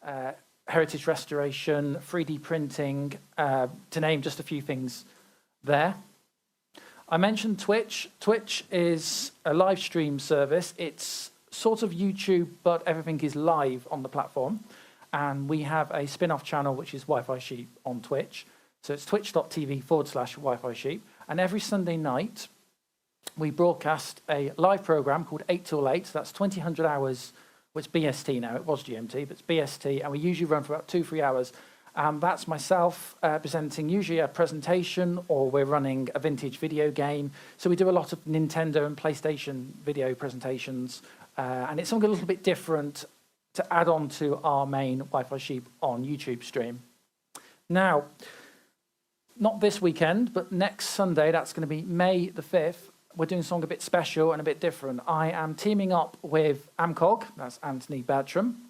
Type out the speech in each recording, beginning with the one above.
games, heritage restoration, 3D printing, to name just a few things there. I mentioned Twitch. Twitch is a live stream service. It's sort of YouTube, but everything is live on the platform. And we have a spin-off channel, which is Wi-Fi Sheep on Twitch. So it's twitch.tv/Wi-Fi Sheep. And every Sunday night, we broadcast a live program called 8 till 8. So that's 2000 hours. Well, it's BST now. It was GMT, but it's BST. And we usually run for about 2-3 hours. That's myself presenting usually a presentation, or we're running a vintage video game. So we do a lot of Nintendo and PlayStation video presentations. And it's something a little bit different to add on to our main Wi-Fi Sheep on YouTube stream. Now, not this weekend, but next Sunday, that's going to be May the 5th, we're doing something a bit special and a bit different. I am teaming up with AMCOG, that's Anthony Bertram,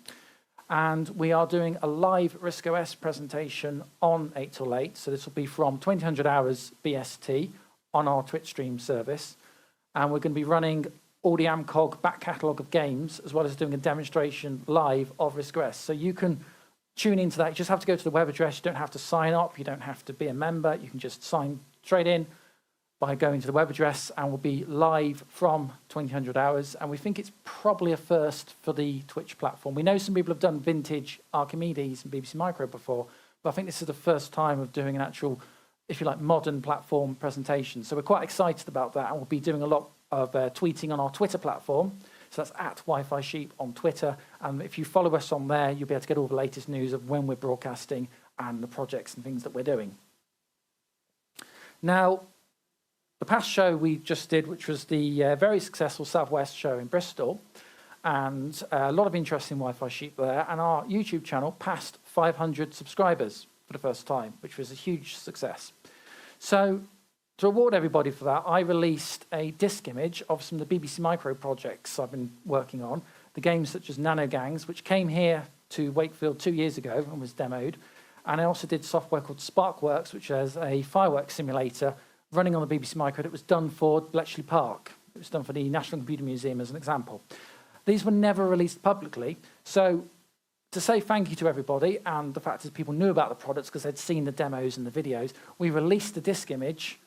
and we are doing a live RISCOS presentation on 8 till 8. So this will be from 2000 hours BST on our Twitch stream service. And we're going to be running all the AMCOG back catalogue of games, as well as doing a demonstration live of RISCOS. So you can tune into that. You just have to go to the web address. You don't have to sign up. You don't have to be a member. You can just sign straight in by going to the web address, and we'll be live from 2000 hours. And we think it's probably a first for the Twitch platform. We know some people have done vintage Archimedes and BBC Micro before, but I think this is the first time of doing an actual, if you like, modern platform presentation. So we're quite excited about that, and we'll be doing a lot of tweeting on our Twitter platform. So that's at Wi-Fi Sheep on Twitter. And if you follow us on there, you'll be able to get all the latest news of when we're broadcasting and the projects and things that we're doing. Now, the past show we just did, which was the very successful Southwest show in Bristol, and a lot of interest in Wi-Fi Sheep there, and our YouTube channel passed 500 subscribers for the first time, which was a huge success. So to reward everybody for that, I released a disc image of some of the BBC Micro projects I've been working on, the games such as Nano Gangs, which came here to Wakefield 2 years ago and was demoed. And I also did software called Sparkworks, which is a fireworks simulator running on the BBC Micro that was done for Bletchley Park. It was done for the National Computer Museum as an example. These were never released publicly. So to say thank you to everybody, and the fact that people knew about the products because they'd seen the demos and the videos, we released the disc image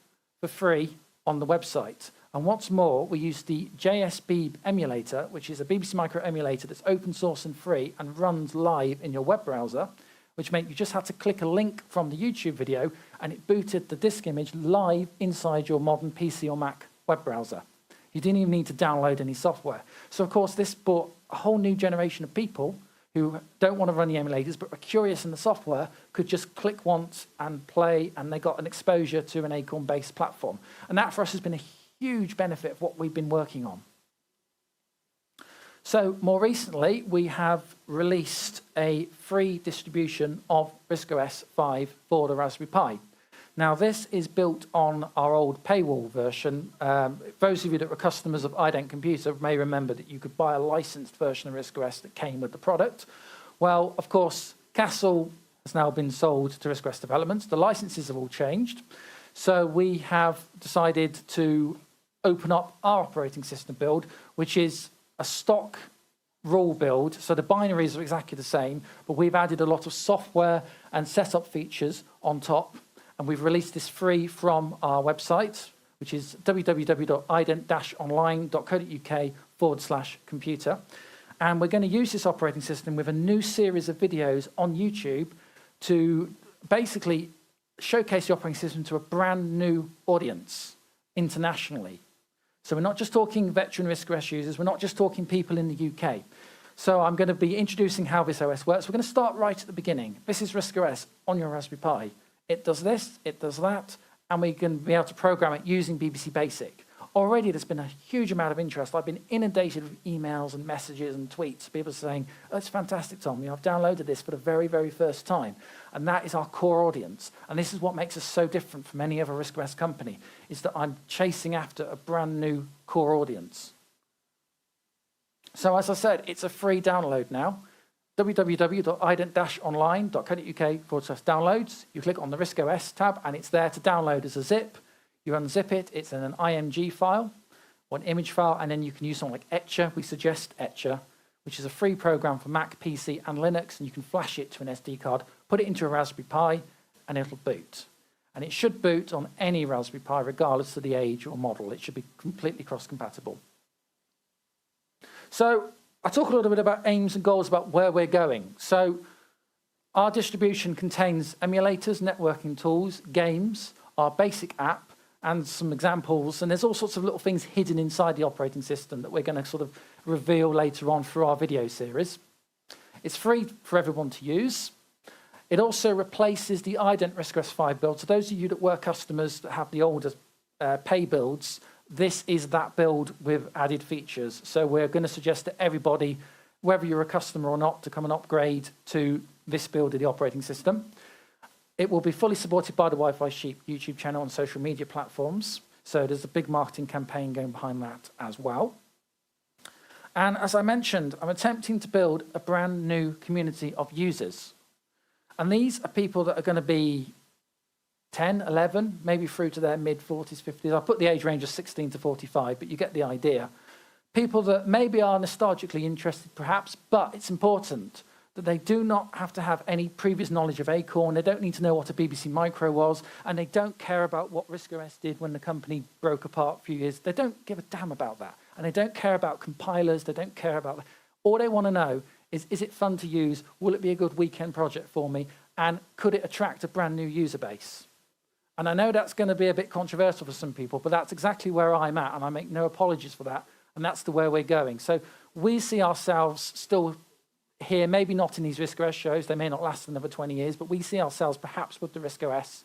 for free on the website. And what's more, we used the JSB emulator, which is a BBC Micro emulator that's open source and free and runs live in your web browser, which meant you just had to click a link from the YouTube video and it booted the disk image live inside your modern PC or Mac web browser. You didn't even need to download any software. So of course this brought a whole new generation of people who don't want to run the emulators but are curious in the software, could just click once and play, and they got an exposure to an Acorn-based platform. And that for us has been a huge benefit of what we've been working on. So more recently, we have released a free distribution of RISCOS 5 for the Raspberry Pi. Now this is built on our old paywall version. Those of you that were customers of Ident Computer may remember that you could buy a licensed version of RISCOS that came with the product. Well, of course, Castle has now been sold to RISCOS Developments. The licenses have all changed. So we have decided to open up our operating system build, which is a stock rule build. So the binaries are exactly the same, but we've added a lot of software and setup features on top. And we've released this free from our website, which is www.ident-online.co.uk/computer. And we're going to use this operating system with a new series of videos on YouTube to basically showcase the operating system to a brand new audience internationally. So we're not just talking veteran RISCOS users, we're not just talking people in the UK. So I'm going to be introducing how this OS works. We're going to start right at the beginning. This is RISCOS on your Raspberry Pi. It does this, it does that, and we can be able to program it using BBC Basic. Already there's been a huge amount of interest. I've been inundated with emails and messages and tweets, people saying, oh, it's fantastic, Tom, I've downloaded this for the very, very first time. And that is our core audience. And this is what makes us so different from any other RISCOS company, is that I'm chasing after a brand new core audience. So as I said, it's a free download now. www.ident-online.co.uk/downloads. You click on the RISCOS tab and it's there to download as a zip. You unzip it, it's in an IMG file or an image file, and then you can use something like Etcher. We suggest Etcher, which is a free program for Mac, PC, and Linux, and you can flash it to an SD card, put it into a Raspberry Pi, and it'll boot. And it should boot on any Raspberry Pi, regardless of the age or model. It should be completely cross-compatible. So I talk a little bit about aims and goals, about where we're going. So our distribution contains emulators, networking tools, games, our basic app, and some examples. And there's all sorts of little things hidden inside the operating system that we're going to sort of reveal later on through our video series. It's free for everyone to use. It also replaces the Ident RISCOS 5 build. So those of you that were customers that have the older pay builds, this is that build with added features. So we're going to suggest to everybody, whether you're a customer or not, to come and upgrade to this build of the operating system. It will be fully supported by the Wi-Fi Sheep YouTube channel and social media platforms. So there's a big marketing campaign going behind that as well. And as I mentioned, I'm attempting to build a brand new community of users. And these are people that are going to be 10, 11, maybe through to their mid-40s, 50s. I put the age range of 16 to 45, but you get the idea. People that maybe are nostalgically interested, perhaps, but it's important that they do not have to have any previous knowledge of Acorn. They don't need to know what a BBC Micro was, and they don't care about what RISCOS did when the company broke apart a few years. They don't give a damn about that, and they don't care about compilers. They don't care about that. All they want to know is it fun to use? Will it be a good weekend project for me? And could it attract a brand new user base? And I know that's going to be a bit controversial for some people, but that's exactly where I'm at, and I make no apologies for that, and that's the way we're going. So we see ourselves still here, maybe not in these RISCOS shows, they may not last another 20 years, but we see ourselves perhaps with the RISCOS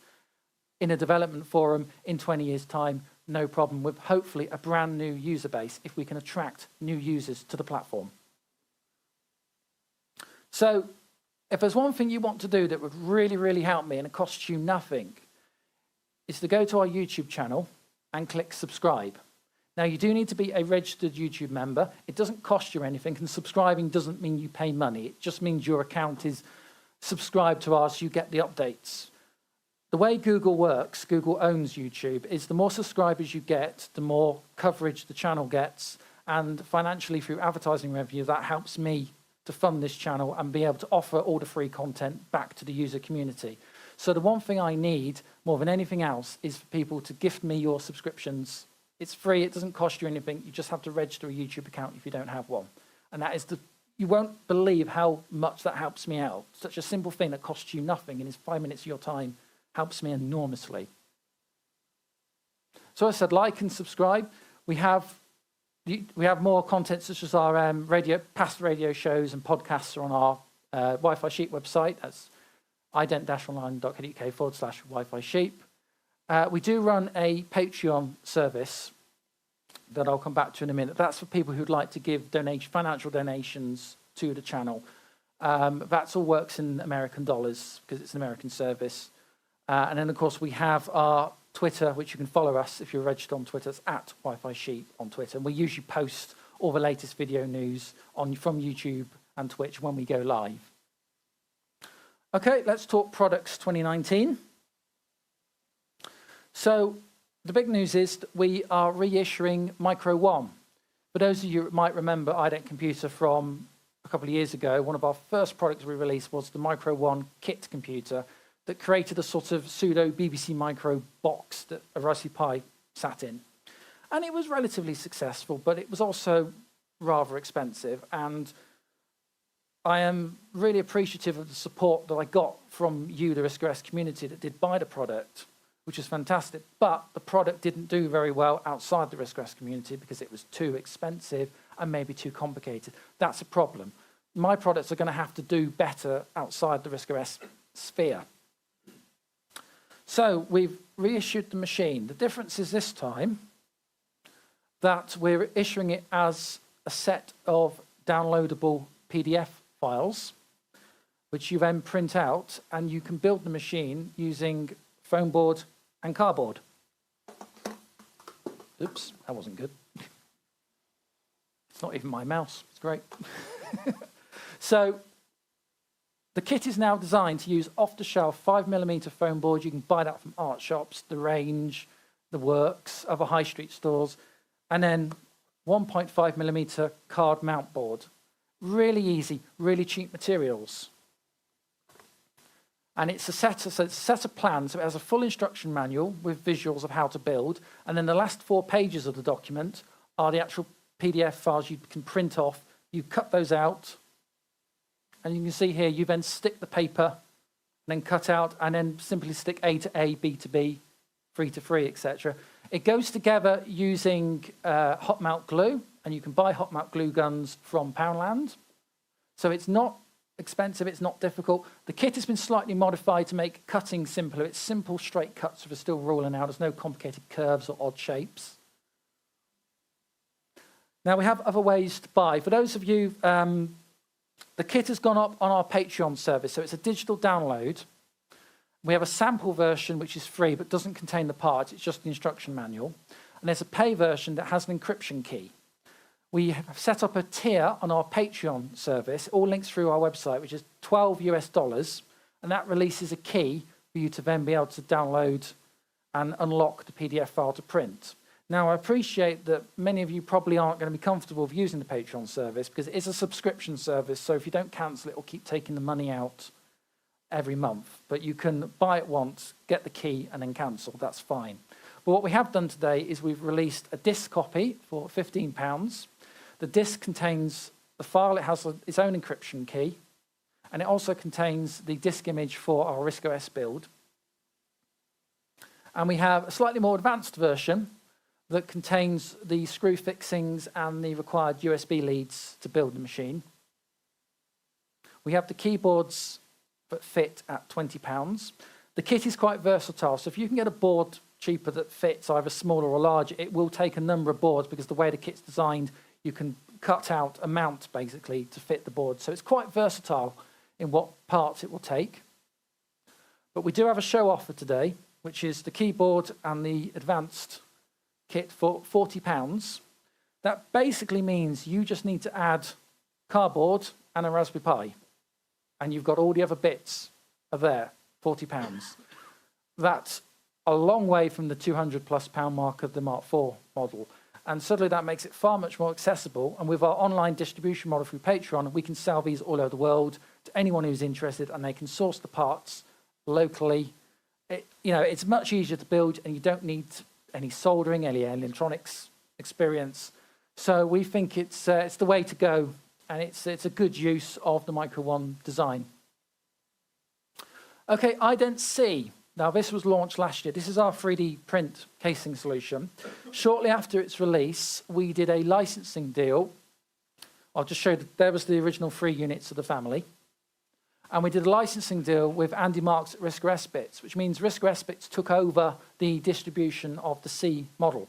in a development forum in 20 years' time, no problem, with hopefully a brand new user base if we can attract new users to the platform. So if there's one thing you want to do that would really, really help me and it costs you nothing, is to go to our YouTube channel and click subscribe. Now, you do need to be a registered YouTube member. It doesn't cost you anything, and subscribing doesn't mean you pay money. It just means your account is subscribed to ours, so you get the updates. The way Google works, Google owns YouTube, is the more subscribers you get, the more coverage the channel gets, and financially through advertising revenue, that helps me to fund this channel and be able to offer all the free content back to the user community. So the one thing I need more than anything else is for people to gift me your subscriptions. It's free, it doesn't cost you anything, you just have to register a YouTube account if you don't have one. And that is you won't believe how much that helps me out. Such a simple thing that costs you nothing and is 5 minutes of your time helps me enormously. So I said, like and subscribe. We have more content such as our past radio shows and podcasts are on our Wi-Fi Sheep website. That's ident-online.co.uk/Wi-Fi Sheep. We do run a Patreon service that I'll come back to in a minute. That's for people who'd like to give financial donations to the channel. That all works in American dollars because it's an American service. And then, of course, we have our Twitter, which you can follow us if you're registered on Twitter. It's at Wi-Fi Sheep on Twitter. And we usually post all the latest video news from YouTube and Twitch when we go live. Okay, let's talk products 2019. So the big news is that we are reissuing Micro 1. For those of you who might remember Ident Computer from a couple of years ago, one of our first products we released was the Micro 1 kit computer that created a sort of pseudo BBC Micro box that a Raspberry Pi sat in. And it was relatively successful, but it was also rather expensive. And I am really appreciative of the support that I got from you, the RISCOS community, that did buy the product, which is fantastic. But the product didn't do very well outside the RISCOS community because it was too expensive and maybe too complicated. That's a problem. My products are going to have to do better outside the RISCOS sphere. So we've reissued the machine. The difference is this time that we're issuing it as a set of downloadable PDF files, which you then print out, and you can build the machine using foam board and cardboard. Oops, that wasn't good. It's not even my mouse. It's great. So the kit is now designed to use off-the-shelf 5mm foam board. You can buy that from art shops, The Range, The Works, other high street stores, and then 1.5mm card mount board. really easy, really cheap materials. And it's a set of plans, so it has a full instruction manual with visuals of how to build, and then the last 4 pages of the document are the actual PDF files you can print off. You cut those out, and you can see here, you then stick the paper, and then cut out, and then simply stick A to A, B to B, 3 to 3, etc. It goes together using hot melt glue, and you can buy hot melt glue guns from Poundland. So it's not expensive, it's not difficult. The kit has been slightly modified to make cutting simpler. It's simple straight cuts with a steel ruler now. There's no complicated curves or odd shapes. Now we have other ways to buy. For those of you, the kit has gone up on our Patreon service, so it's a digital download. We have a sample version which is free but doesn't contain the parts, it's just the instruction manual. And there's a pay version that has an encryption key. We have set up a tier on our Patreon service, all links through our website, which is $12 US, and that releases a key for you to then be able to download and unlock the PDF file to print. Now, I appreciate that many of you probably aren't going to be comfortable with using the Patreon service because it is a subscription service, so if you don't cancel it, will keep taking the money out every month. But you can buy it once, get the key, and then cancel. That's fine. But what we have done today is we've released a disc copy for £15. The disc contains the file, it has its own encryption key, and it also contains the disc image for our RISCOS build. And we have a slightly more advanced version that contains the screw fixings and the required USB leads to build the machine. We have the keyboards that fit at £20. The kit is quite versatile, so if you can get a board cheaper that fits either smaller or larger, it will take a number of boards because the way the kit's designed, you can cut out a mount basically to fit the board. So it's quite versatile in what parts it will take. But we do have a show offer today, which is the keyboard and the advanced kit for £40. That basically means you just need to add cardboard and a Raspberry Pi, and you've got all the other bits are there, £40. That's a long way from the £200+ mark of the Mark IV model. And suddenly that makes it far much more accessible. And with our online distribution model through Patreon, we can sell these all over the world to anyone who's interested, and they can source the parts locally. It's much easier to build, and you don't need any soldering, any electronics experience. So we think it's the way to go, and it's a good use of the Micro One design. Okay, Ident CE. Now, this was launched last year. This is our 3D print casing solution. Shortly after its release, we did a licensing deal. I'll just show you, there was the original 3 units of the family. And we did a licensing deal with Andy Marks at RISCOSeits, which means RISCOSeits took over the distribution of the C model.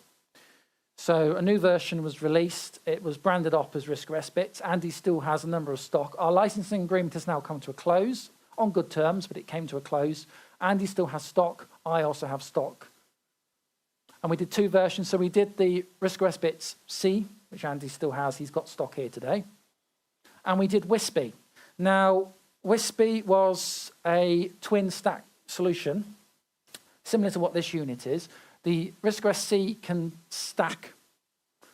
So a new version was released. It was branded up as RISCOSeits. Andy still has a number of stock. Our licensing agreement has now come to a close, on good terms, but it came to a close. Andy still has stock. I also have stock. And we did 2 versions. So we did the RISCOSeits C, which Andy still has. He's got stock here today. And we did Wispy. Now, Wispy was a twin stack solution, similar to what this unit is. The RISCOS C can stack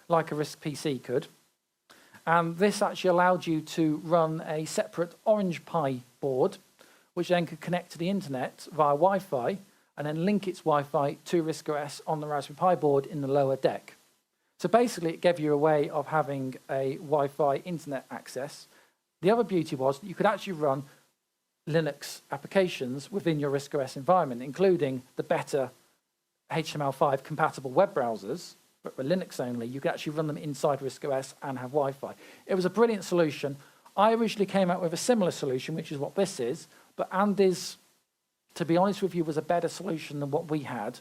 like a RISC PC could. And this actually allowed you to run a separate Orange Pi board, which then could connect to the internet via Wi-Fi and then link its Wi-Fi to RISCOS on the Raspberry Pi board in the lower deck. So basically, it gave you a way of having a Wi-Fi internet access. The other beauty was that you could actually run Linux applications within your RISCOS environment, including the better HTML5 compatible web browsers, but for Linux only. You could actually run them inside RISCOS and have Wi-Fi. It was a brilliant solution. I originally came out with a similar solution, which is what this is, but Andy's, to be honest with you, was a better solution than what we had.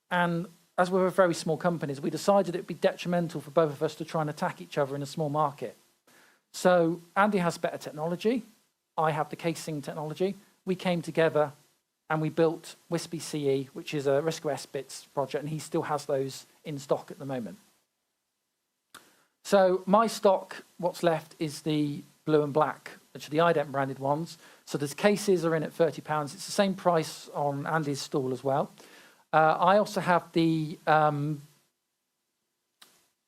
And as we were very small companies, we decided it would be detrimental for both of us to try and attack each other in a small market. So Andy has better technology. I have the casing technology. We came together and we built Wispy CE, which is a RISCOSeits project, and he still has those in stock at the moment. So my stock, what's left, is the blue and black, which are the Ident branded ones. So the cases are in at £30. It's the same price on Andy's stall as well. I also have the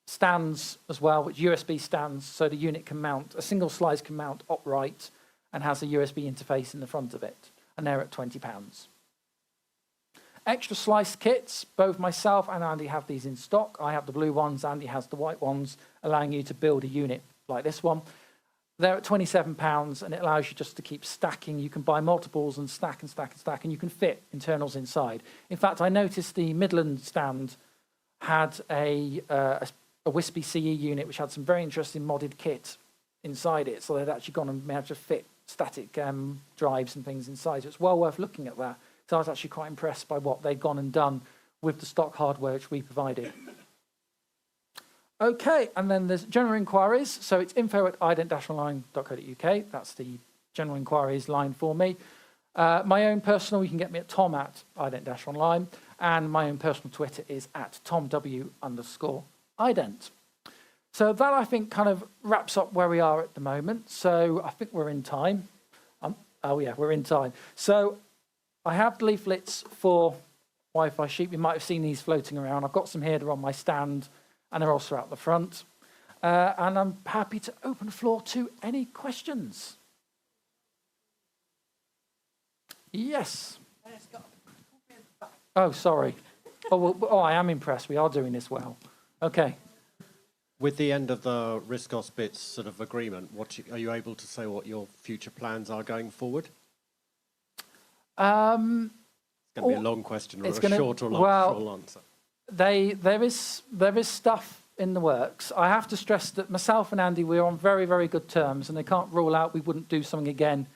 stands as well, which USB stands, so the unit can mount, a single slice can mount upright and has a USB interface in the front of it, and they're at £20. Extra slice kits, both myself and Andy have these in stock. I have the blue ones, Andy has the white ones, allowing you to build a unit like this one. They're at £27, and it allows you just to keep stacking. You can buy multiples and stack and stack and stack, and you can fit internals inside. In fact, I noticed the Midland stand had a Wispy CE unit, which had some very interesting modded kit inside it. So they'd actually gone and managed to fit static drives and things inside. So it's well worth looking at that. So I was actually quite impressed by what they'd gone and done with the stock hardware which we provided. Okay, and then there's general inquiries. So it's info@ident-online.co.uk. That's the general inquiries line for me. My own personal, you can get me at tom@ident-online, and my own personal Twitter is @tomw_ident. So that, I think, kind of wraps up where we are at the moment. So I think we're in time. Oh yeah, we're in time. So I have leaflets for Wi-Fi sheep. You might have seen these floating around. I've got some here, they're on my stand, and they're also out the front. And I'm happy to open the floor to any questions. Yes. Oh, sorry. Oh, I am impressed. We are doing this well. Okay. With the end of the RISCOSeits sort of agreement, are you able to say what your future plans are going forward? It's going to be a long question or a short or long answer. There is stuff in the works. I have to stress that myself and Andy, we're on very, very good terms, and they can't rule out we wouldn't do something again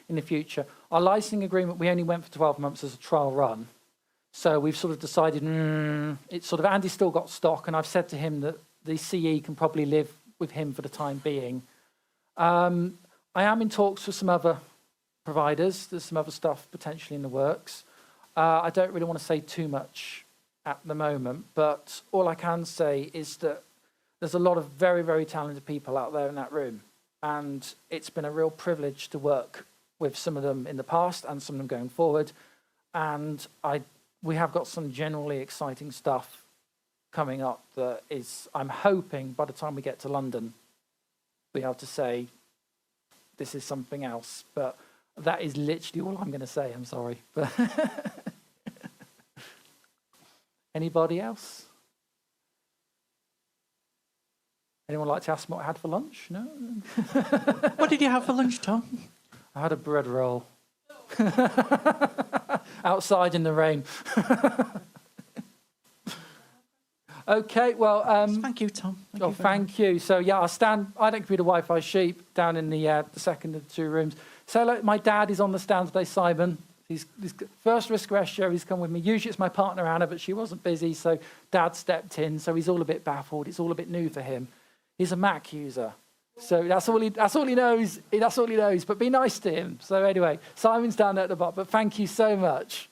in the future. Our licensing agreement, we only went for 12 months as a trial run. So we've sort of decided, it's sort of, Andy's still got stock, and I've said to him that the CE can probably live with him for the time being. I am in talks with some other providers. There's some other stuff potentially in the works. I don't really want to say too much at the moment, but all I can say is that there's a lot of very, very talented people out there in that room, and it's been a real privilege to work with some of them in the past and some of them going forward. And we have got some generally exciting stuff coming up that is, I'm hoping by the time we get to London, be able to say this is something else. But that is literally all I'm going to say. I'm sorry. But anybody else? Anyone like to ask me what I had for lunch? No? What did you have for lunch, Tom? I had a bread roll. Outside in the rain. Okay, well... thank you, Tom. Thank you. So, yeah, I don't computer Wi-Fi sheep down in the second of the two rooms. So, look, my dad is on the stand today, Simon. He's first RISCOS show, he's come with me. Usually it's my partner, Anna, but she wasn't busy, so Dad stepped in. So he's all a bit baffled. It's all a bit new for him. He's a Mac user. So that's all he knows. That's all he knows. But be nice to him. So anyway, Simon's down there at the bottom. But thank you so much.